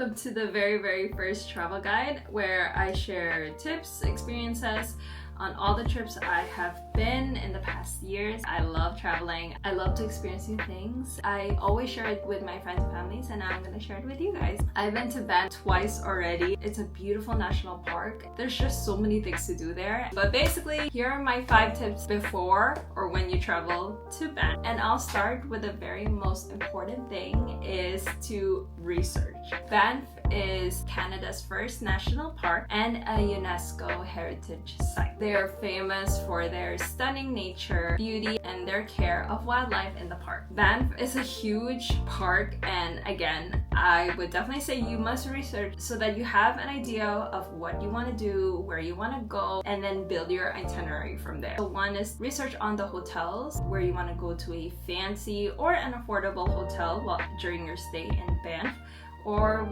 welcome to the very first travel guide where I share tips, experiences on all the trips I have been in the past years. I love traveling. I love to experience new things. I always share it with my friends and families, and now I'm going to share it with you guys. I've been to BANFF twice already. It's a beautiful national park. There's just so many things to do there. But basically, here are my 5 tips before or when you travel to BANFF. And I'll start with the very most important thing is to research. BANFF is Canada's first national park and a UNESCO heritage site. They are famous for their stunning nature, beauty, and their care of wildlife in the park. BANFF is a huge park, and again, I would definitely say you must research so that you have an idea of what you want to do, where you want to go, and then build your itinerary from there. So one is research on the hotels, where you want to go to a fancy or an affordable hotel during your stay in BANFF. Or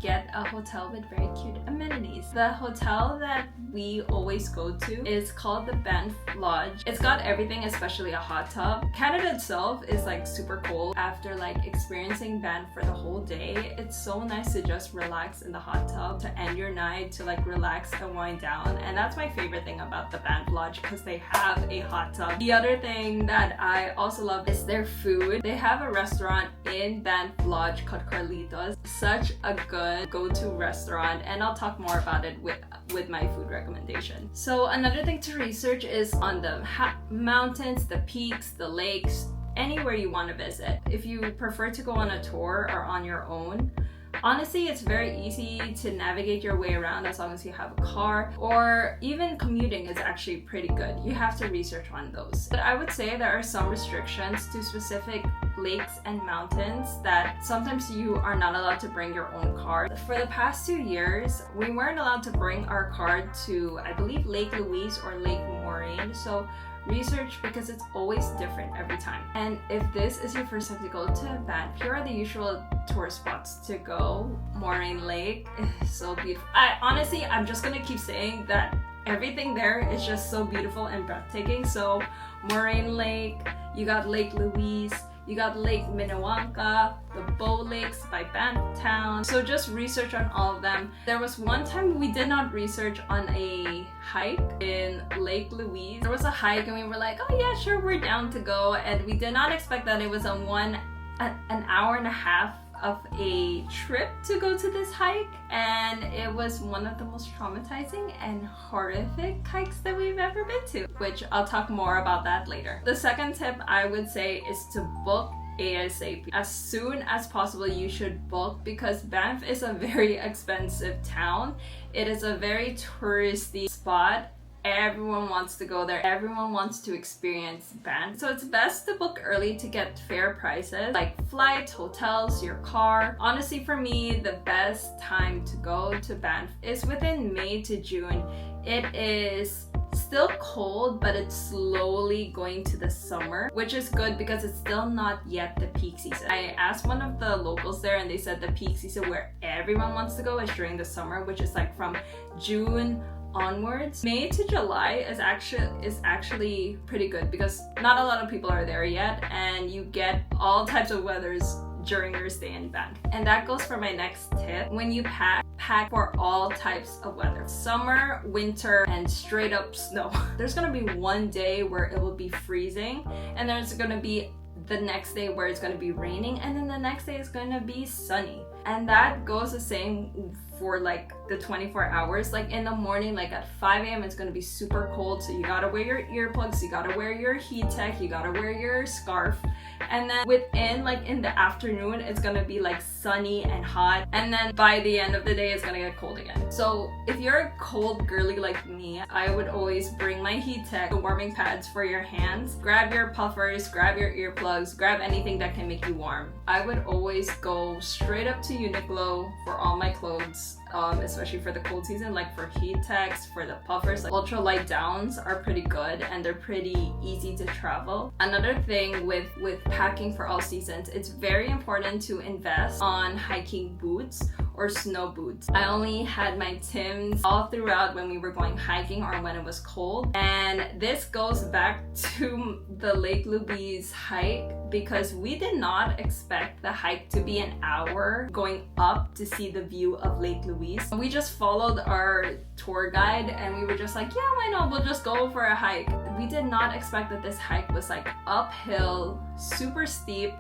get a hotel with very cute amenities. The hotel that we always go to is called the BANFF Lodge. It's got everything, especially a hot tub. Canada itself is super cold. After experiencing BANFF for the whole day, it's so nice to just relax in the hot tub to end your night, to relax and wind down. And that's my favorite thing about the BANFF Lodge, because they have a hot tub. The other thing that I also love is their food. They have a restaurant in BANFF Lodge called Carlitos. Such a good go-to restaurant, and I'll talk more about it with my food recommendation. So another thing to research is on the mountains, the peaks, the lakes, anywhere you want to visit. If you prefer to go on a tour or on your own, honestly, it's very easy to navigate your way around as long as you have a car, or even commuting is actually pretty good. You have to research on those. But I would say there are some restrictions to specific lakes and mountains that sometimes you are not allowed to bring your own car. For the past 2 years, we weren't allowed to bring our car to, I believe, Lake Louise or Lake Moraine. So research, because it's always different every time. And if this is your first time to go to BANFF, here are the usual tourist spots to go. Moraine Lake is so beautiful. I'm just gonna keep saying that everything there is just so beautiful and breathtaking. So Moraine Lake, you got Lake Louise, you got Lake Minnewanka, the Bow Lakes by BANFF Town. So just research on all of them. There was one time we did not research on a hike in Lake Louise. There was a hike and we were like, oh yeah, sure, we're down to go. And we did not expect that it was an hour and a half of a trip to go to this hike, and it was one of the most traumatizing and horrific hikes that we've ever been to, which I'll talk more about that later. The second tip I would say is to book ASAP. As soon as possible you should book, because BANFF is a very expensive town. It is a very touristy spot. Everyone wants to go there. Everyone wants to experience BANFF. So it's best to book early to get fair prices, like flights, hotels, your car. Honestly, for me, the best time to go to BANFF is within May to June. It is still cold, but it's slowly going to the summer, which is good because it's still not yet the peak season. I asked one of the locals there, and they said the peak season where everyone wants to go is during the summer, which is from June onwards. May to July is actually pretty good because not a lot of people are there yet, and you get all types of weathers during your stay in BANFF. And that goes for my next tip. When you pack for all types of weather. Summer, winter, and straight up snow. There's gonna be one day where it will be freezing, and there's gonna be the next day where it's going to be raining, and then the next day is going to be sunny. And that goes the same for the 24 hours. In the morning, at 5 a.m. it's going to be super cold, so you gotta wear your earplugs, you gotta wear your heat tech, you gotta wear your scarf. And then within in the afternoon it's going to be sunny and hot, and then by the end of the day it's going to get cold again. So if you're a cold girly like me, I would always bring my heat tech, the warming pads for your hands, grab your puffers, grab your earplugs, grab anything that can make you warm. I would always go straight up to Uniqlo for all my clothes, especially for the cold season, for heat techs, for the puffers. Ultralight downs are pretty good, and they're pretty easy to travel. Another thing with packing for all seasons, it's very important to invest on hiking boots or snow boots. I only had my Tims all throughout when we were going hiking or when it was cold. And this goes back to the Lake Louise hike because we did not expect the hike to be an hour going up to see the view of Lake Louise. We just followed our tour guide and we were just like, yeah, why not? We'll just go for a hike. We did not expect that this hike was like uphill, super steep,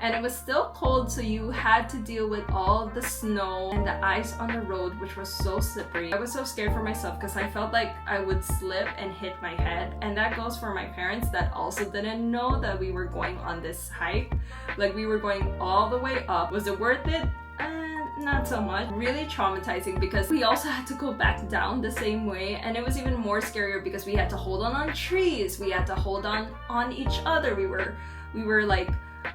and it was still cold, so you had to deal with all the snow and the ice on the road, which was so slippery. I was so scared for myself because I felt like I would slip and hit my head, and that goes for my parents that also didn't know that we were going on this hike. Like, we were going all the way up. Was it worth it? Not so much. Really traumatizing because we also had to go back down the same way, and it was even more scarier because we had to hold on trees, we had to hold on each other.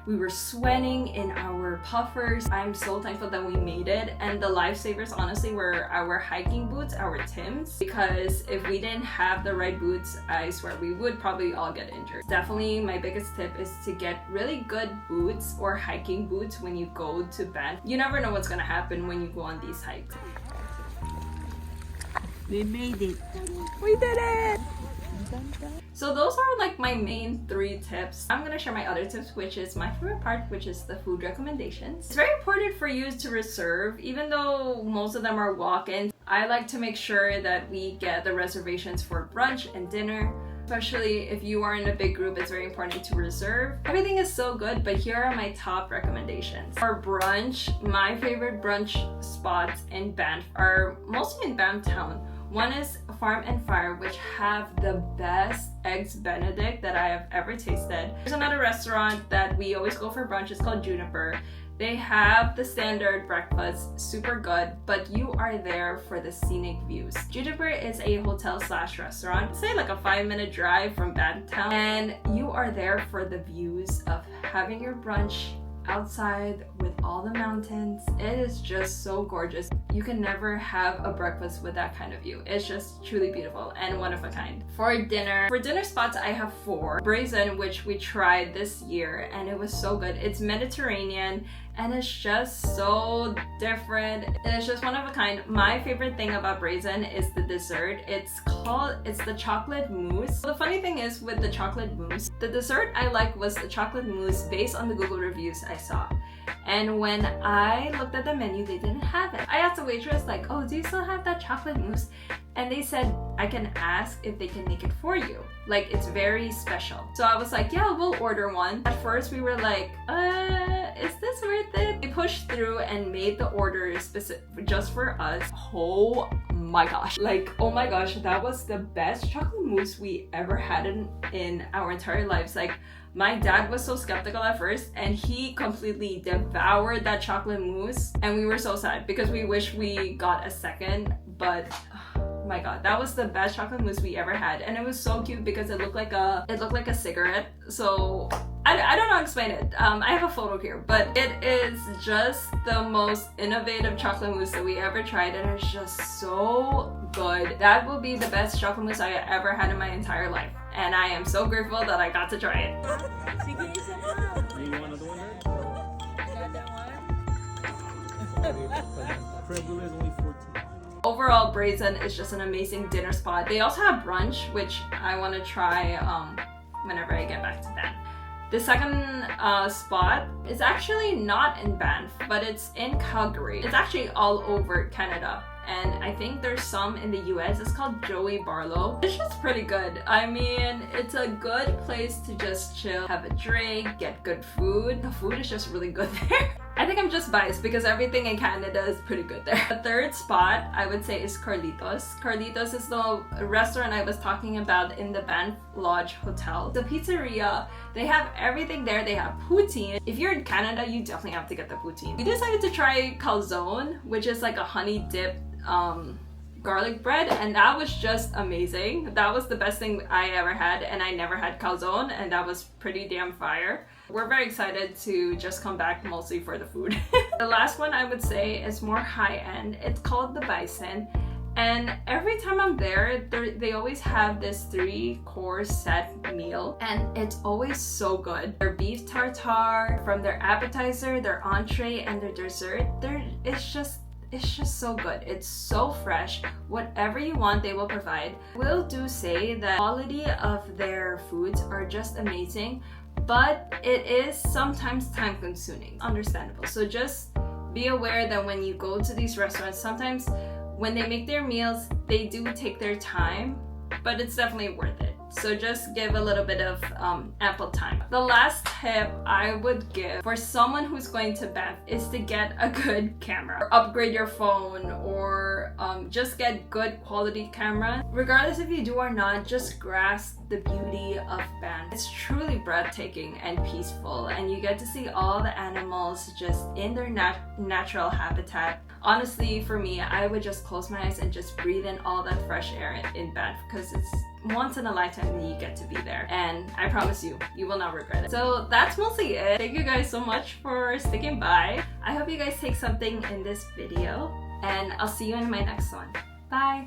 We were sweating in our puffers. I'm so thankful that we made it, and the lifesavers honestly were our hiking boots, our Tims, because if we didn't have the right boots, I swear we would probably all get injured. Definitely my biggest tip is to get really good boots or hiking boots when you go to Banff. You never know what's gonna happen when you go on these hikes. We made it. We did it! So those are like my main 3 tips. I'm gonna share my other tips, which is my favorite part, which is the food recommendations. It's very important for you to reserve, even though most of them are walk-ins. I like to make sure that we get the reservations for brunch and dinner. Especially if you are in a big group, it's very important to reserve. Everything is so good, but here are my top recommendations. For brunch, my favorite brunch spots in Banff are mostly in Banff town. One is Farm and Fire, which have the best eggs Benedict that I have ever tasted. There's another restaurant that we always go for brunch. It's called Juniper. They have the standard breakfast, super good, but you are there for the scenic views. Juniper is a hotel/restaurant, say like a 5-minute drive from Banff town, and you are there for the views of having your brunch outside with all the mountains. It is just so gorgeous. You can never have a breakfast with that kind of view. It's just truly beautiful and one of a kind. For dinner spots, I have 4. Brazen, which we tried this year, and it was so good. It's Mediterranean and it's just so different. It's just one of a kind. My favorite thing about Brazen is the dessert. It's the chocolate mousse. The funny thing is with the chocolate mousse, the dessert I like was the chocolate mousse based on the Google reviews I saw. And when I looked at the menu, they didn't have it. I asked the waitress like, oh, do you still have that chocolate mousse? And they said, I can ask if they can make it for you. Like, it's very special. So I was like, yeah, we'll order one. At first we were like, is this worth it? We pushed through and made the order specific just for us. Oh my gosh. Like, oh my gosh, that was the best chocolate mousse we ever had in our entire lives. Like, my dad was so skeptical at first and he completely devoured that chocolate mousse, and we were so sad because we wish we got a second, but oh my god, that was the best chocolate mousse we ever had, and it was so cute because it looked like a cigarette. So I don't know how to explain it. I have a photo here, but it is just the most innovative chocolate mousse that we ever tried, and it's just so good. That will be the best chocolate mousse I ever had in my entire life, and I am so grateful that I got to try it. You want another one there? Got that one? Creme brulee is only 14. Overall, Brazen is just an amazing dinner spot. They also have brunch, which I want to try whenever I get back to Banff. The second spot is actually not in Banff, but it's in Calgary. It's actually all over Canada, and I think there's some in the US. It's called Joey Barlow. It's just pretty good. I mean, it's a good place to just chill, have a drink, get good food. The food is just really good there. I think I'm just biased because everything in Canada is pretty good there. The third spot I would say is Carlitos. Carlitos is the restaurant I was talking about in the Banff Lodge Hotel. The pizzeria, they have everything there. They have poutine. If you're in Canada, you definitely have to get the poutine. We decided to try calzone, which is like a honey dip garlic bread, and that was just amazing. That was the best thing I ever had, and I never had calzone, and that was pretty damn fire. We're very excited to just come back mostly for the food. The last one I would say is more high-end. It's called the Bison, and every time I'm there, they always have this 3-course set meal, and it's always so good. Their beef tartare, from their appetizer, their entree, and their dessert, it's just so good. It's so fresh. Whatever you want, they will provide. Will do say that quality of their foods are just amazing, but it is sometimes time consuming. Understandable. So just be aware that when you go to these restaurants, sometimes when they make their meals, they do take their time, but it's definitely worth it. So just give a little bit of ample time. The last tip I would give for someone who's going to BANFF is to get a good camera. Or upgrade your phone, or just get good quality camera. Regardless if you do or not, just grasp the beauty of BANFF. It's truly breathtaking and peaceful, and you get to see all the animals just in their natural habitat. Honestly, for me, I would just close my eyes and just breathe in all that fresh air in BANFF, because it's once in a lifetime that you get to be there, and I promise you, you will not regret it. So that's mostly it. Thank you guys so much for sticking by. I hope you guys take something in this video, and I'll see you in my next one. Bye!